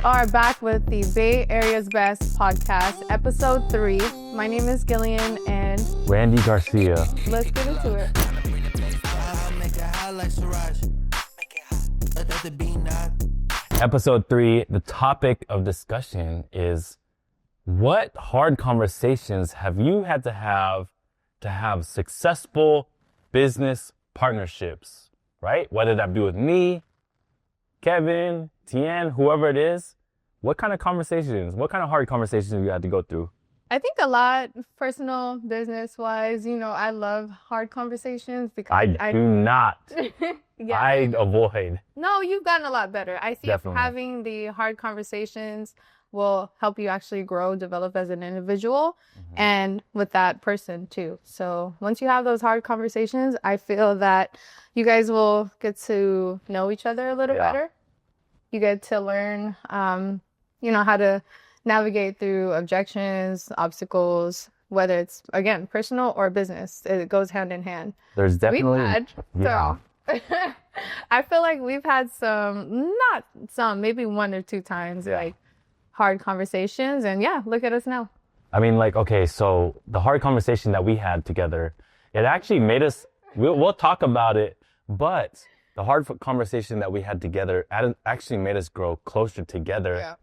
are back with the Bay Area's Best podcast, episode 3. My name is Guillean and Randy Garcia. Let's get into it. Episode 3, the topic of discussion is what hard conversations have you had to have successful business partnerships, right? Whether that be with me, Kevin, Tien, whoever it is. What kind of conversations, what kind of hard conversations have you had to go through? I think a lot, personal, business-wise, I love hard conversations because I do not. Yeah. I avoid. No, you've gotten a lot better. I see Definitely. having the hard conversations will help you actually grow, develop as an individual, and with that person too. So once you have those hard conversations, I feel that you guys will get to know each other a little better. You get to learn, how to navigate through objections, obstacles, whether it's, again, personal or business. It goes hand in hand. There's definitely... I feel like we've had maybe 1 or 2 times, like hard conversations. And look at us now. I mean, so the hard conversation that we had together, it actually made us, we'll talk about it, but the hard conversation that we had together actually made us grow closer together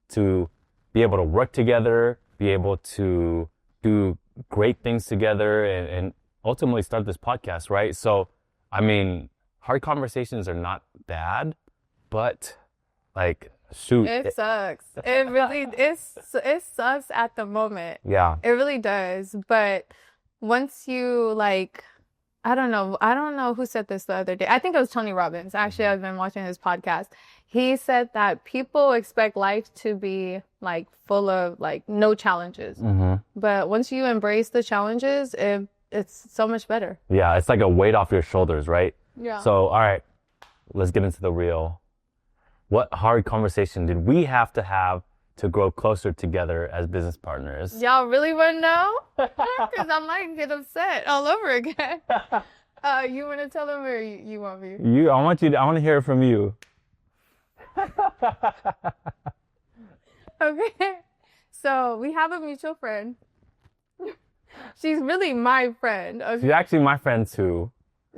to be able to work together, be able to do great things together, and ultimately start this podcast, right? So, I mean, hard conversations are not bad, but shoot. It sucks. It really, it sucks at the moment. Yeah. It really does. But once you I don't know who said this the other day. I think it was Tony Robbins. Actually, I've been watching his podcast. He said that people expect life to be full of no challenges. But once you embrace the challenges, it's so much better. Yeah, it's like a weight off your shoulders, right? Yeah. So, all right, let's get into the real. What hard conversation did we have to grow closer together as business partners? Y'all really want to know? Because I might get upset all over again. You want to tell them or you want me? I want to hear it from you. Okay. So we have a mutual friend. She's really my friend. Okay? She's actually my friend too.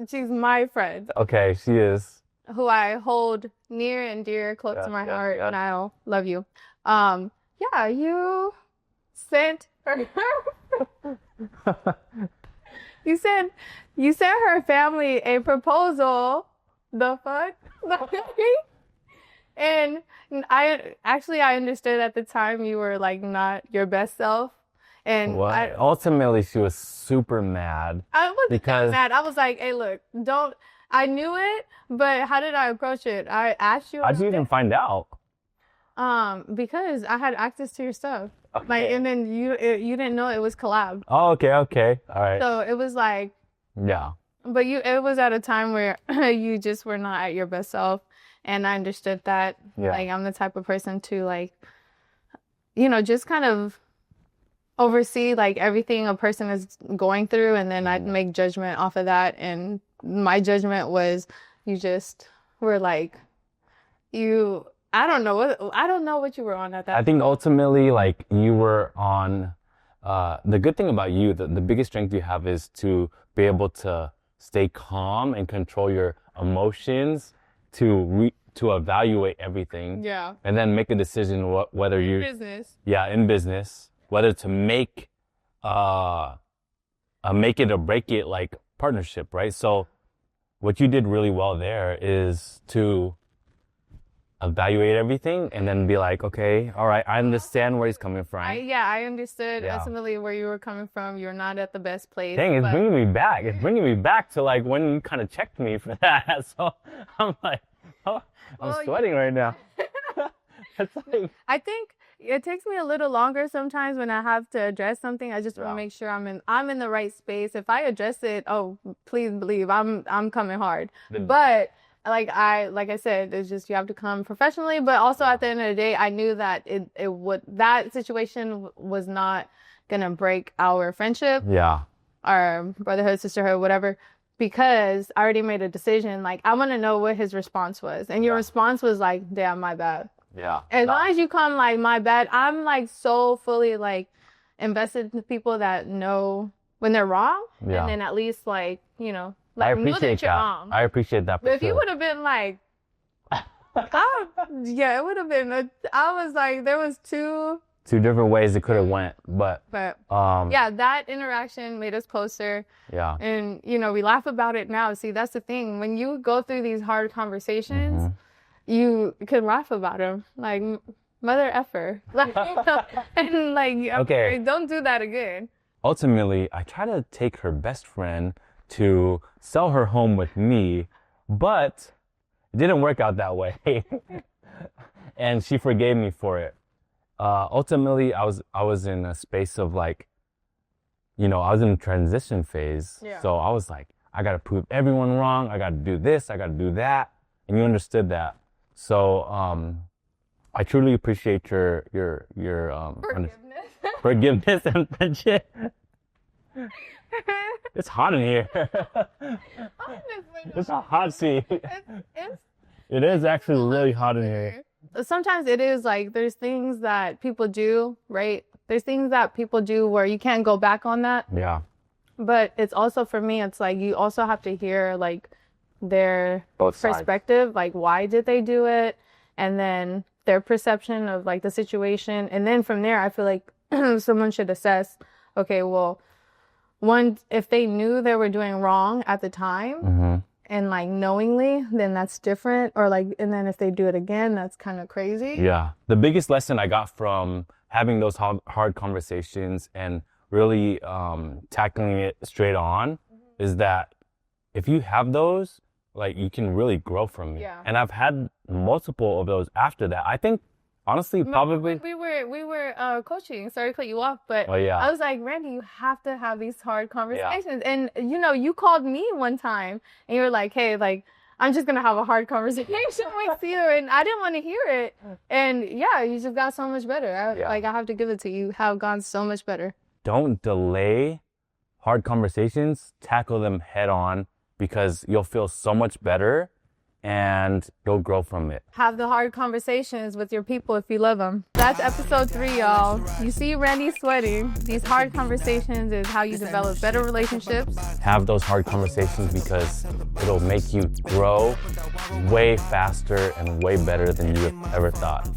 She's my friend. Okay, she is. Who I hold near and dear, close to my heart, and I'll love you. You sent her. you sent her family a proposal. The fuck? And I understood at the time you were not your best self. And ultimately she was super mad. I wasn't mad. I was like, hey, look, I knew it, but how did I approach it? I asked you. How'd you even find out? Because I had access to your stuff. Okay. And then you didn't know it was collab. Oh, okay, all right. So it was yeah. But it was at a time where you just were not at your best self, and I understood that. Yeah. I'm the type of person to just kind of oversee everything a person is going through, and then I'd make judgment off of that. And my judgment was you just were I don't know what you were on at that I think ultimately you were on the good thing about you, the biggest strength you have is to be able to stay calm and control your emotions to evaluate everything. Yeah. And then make a decision whether you in business, whether to make it or break it partnership, right? So what you did really well there is to evaluate everything and then be okay, all right, I understand where he's coming from. I understood ultimately where you were coming from. You're not at the best place. Dang, it's bringing me back. It's bringing me back to when you kind of checked me for that. So I'm I'm sweating right now. It's I think it takes me a little longer sometimes when I have to address something. I just want to make sure I'm in the right space. If I address it, please believe I'm coming hard. But like I said, it's just you have to come professionally. But also at the end of the day, I knew that that situation was not gonna break our friendship. Yeah. Our brotherhood, sisterhood, whatever. Because I already made a decision. I want to know what his response was. And your response was damn, my bad. Yeah. As long as you come like my bad, I'm like so fully like invested in people that know when they're wrong, Yeah. and then at least like know I know appreciate you're that. wrong. I appreciate that. But if you would have been like, yeah, it would have been. I was like, there was two different ways it could have went, but yeah, that interaction made us closer. Yeah. And we laugh about it now. See, that's the thing. When you go through these hard conversations, you can laugh about them, like mother effer, and like Okay. don't do that again. Ultimately, I try to take her best friend to sell her home with me, but it didn't work out that way. And she forgave me for it. Ultimately, I was in a space of like, I was in a transition phase. Yeah. So I was like, I got to prove everyone wrong. I got to do this. I got to do that. And you understood that. So I truly appreciate your forgiveness and friendship. It's hot in here. It's a hot seat. It is actually really hot in here. Sometimes it is like there's things that people do, right? There's things that people do where you can't go back on that. Yeah. But it's also, for me, it's like you also have to hear like their Both perspective, sides. like why did they do it? And then their perception of like the situation. And then from there, I feel like someone should assess, okay, well, one, if they knew they were doing wrong at the time and like knowingly, then that's different. Or like, and then if they do it again, that's kind of crazy. Yeah. The biggest lesson I got from having those hard conversations and really tackling it straight on is that if you have those, like you can really grow from it. Yeah. And I've had multiple of those after that. I think honestly, probably we were coaching. Sorry to cut you off, but Oh, yeah. I was like, Randy, you have to have these hard conversations. Yeah. And you called me one time and you were like, hey, like I'm just gonna have a hard conversation with you, and I didn't want to hear it. And yeah, you just got so much better. I have to give it to you. You have gone so much better. Don't delay hard conversations. Tackle them head on, because you'll feel so much better and you'll grow from it. Have the hard conversations with your people if you love them. That's episode 3, y'all. You see Randy sweating. These hard conversations is how you develop better relationships. Have those hard conversations because it'll make you grow way faster and way better than you ever thought.